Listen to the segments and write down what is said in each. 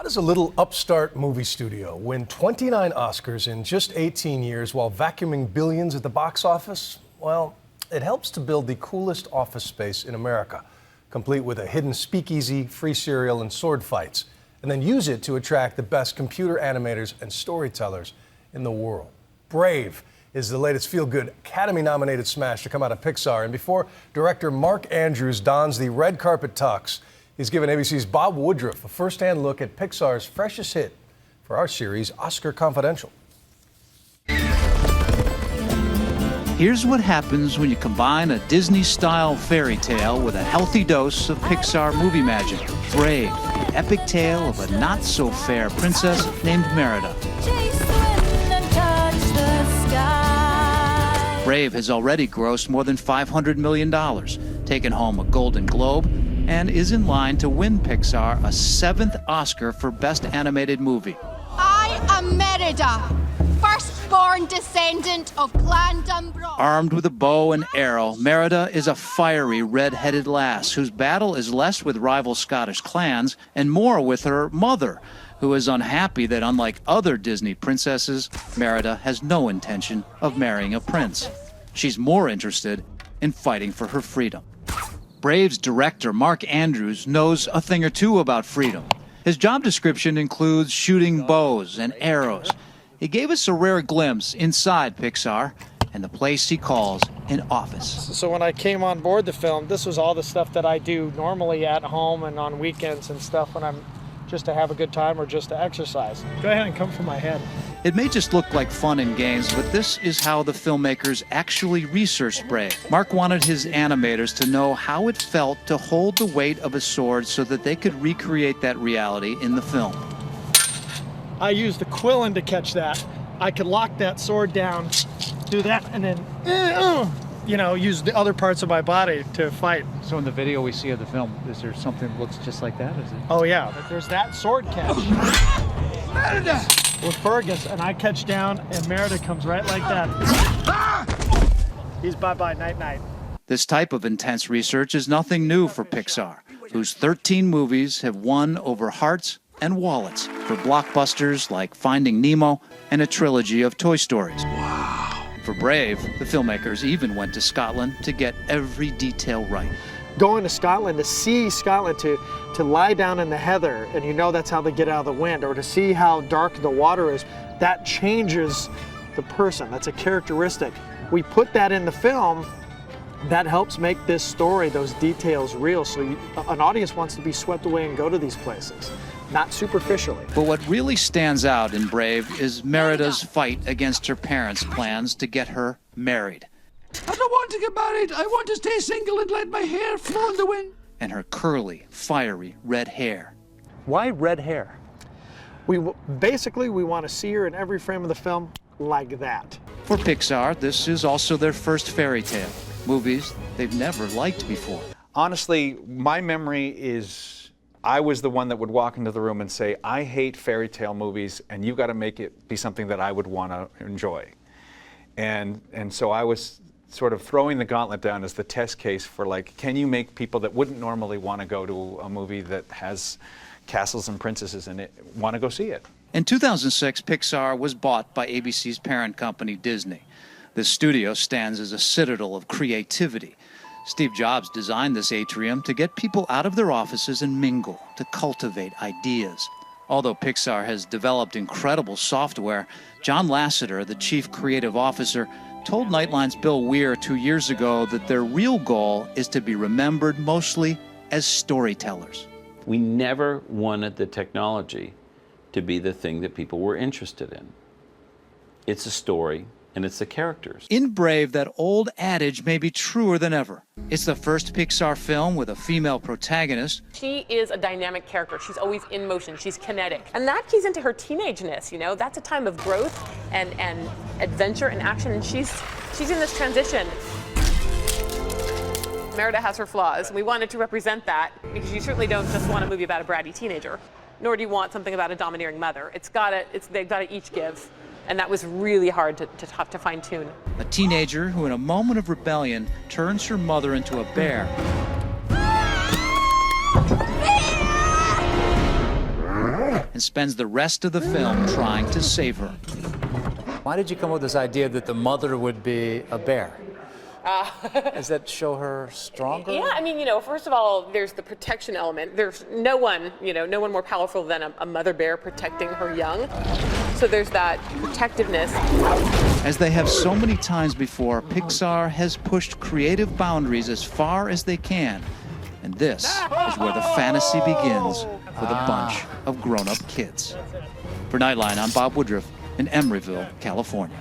How does a little upstart movie studio win 29 Oscars in just 18 years while vacuuming billions at the box office? Well, it helps to build the coolest office space in America, complete with a hidden speakeasy, free cereal, and sword fights, and then use it to attract the best computer animators and storytellers in the world. Brave is the latest feel-good Academy-nominated smash to come out of Pixar, and before director Mark Andrews dons the red carpet tux, he's given ABC's Bob Woodruff a first-hand look at Pixar's freshest hit for our series, Oscar Confidential. Here's what happens when you combine a Disney-style fairy tale with a healthy dose of Pixar movie magic. Brave, the epic tale of a not-so-fair princess named Merida. Brave has already grossed more than $500 million, taken home a Golden Globe, and is in line to win Pixar a 7th Oscar for Best Animated Movie. I am Merida, firstborn descendant of Clan Dumbro. Armed with a bow and arrow, Merida is a fiery red-headed lass whose battle is less with rival Scottish clans and more with her mother, who is unhappy that, unlike other Disney princesses, Merida has no intention of marrying a prince. She's more interested in fighting for her freedom. Brave's director, Mark Andrews, knows a thing or two about freedom. His job description includes shooting bows and arrows. He gave us a rare glimpse inside Pixar and the place he calls an office. So when I came on board the film, this was all the stuff that I do normally at home and on weekends and stuff when I'm just to have a good time or just to exercise. Go ahead and come for my head. It may just look like fun and games, but this is how the filmmakers actually researched Brave. Mark wanted his animators to know how it felt to hold the weight of a sword so that they could recreate that reality in the film. I used the quillin to catch that. I could lock that sword down, do that, and then, use the other parts of my body to fight. So in the video we see of the film, is there something that looks just like that? Is it? Oh yeah, there's that sword catch. Merida! With Fergus, and I catch down, and Merida comes right like that. He's bye-bye, night-night. This type of intense research is nothing new for Pixar, whose 13 movies have won over hearts and wallets for blockbusters like Finding Nemo and a trilogy of Toy Stories. Wow. For Brave, the filmmakers even went to Scotland to get every detail right. Going to Scotland, to see Scotland, to lie down in the heather, and that's how they get out of the wind, or to see how dark the water is, that changes the person. That's a characteristic. We put that in the film. That helps make this story, those details, real, so an audience wants to be swept away and go to these places, not superficially. But what really stands out in Brave is Merida's fight against her parents' plans to get her married. I don't want to get married. I want to stay single and let my hair flow in the wind. And her curly, fiery red hair. Why red hair? We want to see her in every frame of the film like that. For Pixar, this is also their first fairy tale, movies they've never liked before. Honestly, my memory is I was the one that would walk into the room and say, I hate fairy tale movies, and you've got to make it be something that I would want to enjoy. And so I was sort of throwing the gauntlet down as the test case for, can you make people that wouldn't normally want to go to a movie that has castles and princesses in it want to go see it? In 2006, Pixar was bought by ABC's parent company, Disney. This studio stands as a citadel of creativity. Steve Jobs designed this atrium to get people out of their offices and mingle, to cultivate ideas. Although Pixar has developed incredible software, John Lasseter, the chief creative officer, told Nightline's Bill Weir 2 years ago that their real goal is to be remembered mostly as storytellers. We never wanted the technology to be the thing that people were interested in. It's a story, and it's the characters. In Brave, that old adage may be truer than ever. It's the first Pixar film with a female protagonist. She is a dynamic character. She's always in motion. She's kinetic. And that keys into her teenageness, That's a time of growth and adventure and action, and she's in this transition. Merida has her flaws. We wanted to represent that because you certainly don't just want a movie about a bratty teenager, nor do you want something about a domineering mother. They've got to each give. And that was really hard to fine-tune. A teenager who, in a moment of rebellion, turns her mother into a bear. and spends the rest of the film trying to save her. Why did you come up with this idea that the mother would be a bear? Does that show her stronger? Yeah, I mean, first of all, there's the protection element. There's no one more powerful than a mother bear protecting her young. So there's that protectiveness. As they have so many times before, Pixar has pushed creative boundaries as far as they can. And this is where the fantasy begins with a bunch of grown-up kids. For Nightline, I'm Bob Woodruff in Emeryville, California.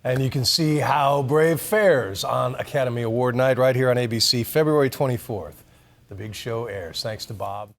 And you can see how Brave fares on Academy Award night right here on ABC, February 24th. The big show airs. Thanks to Bob.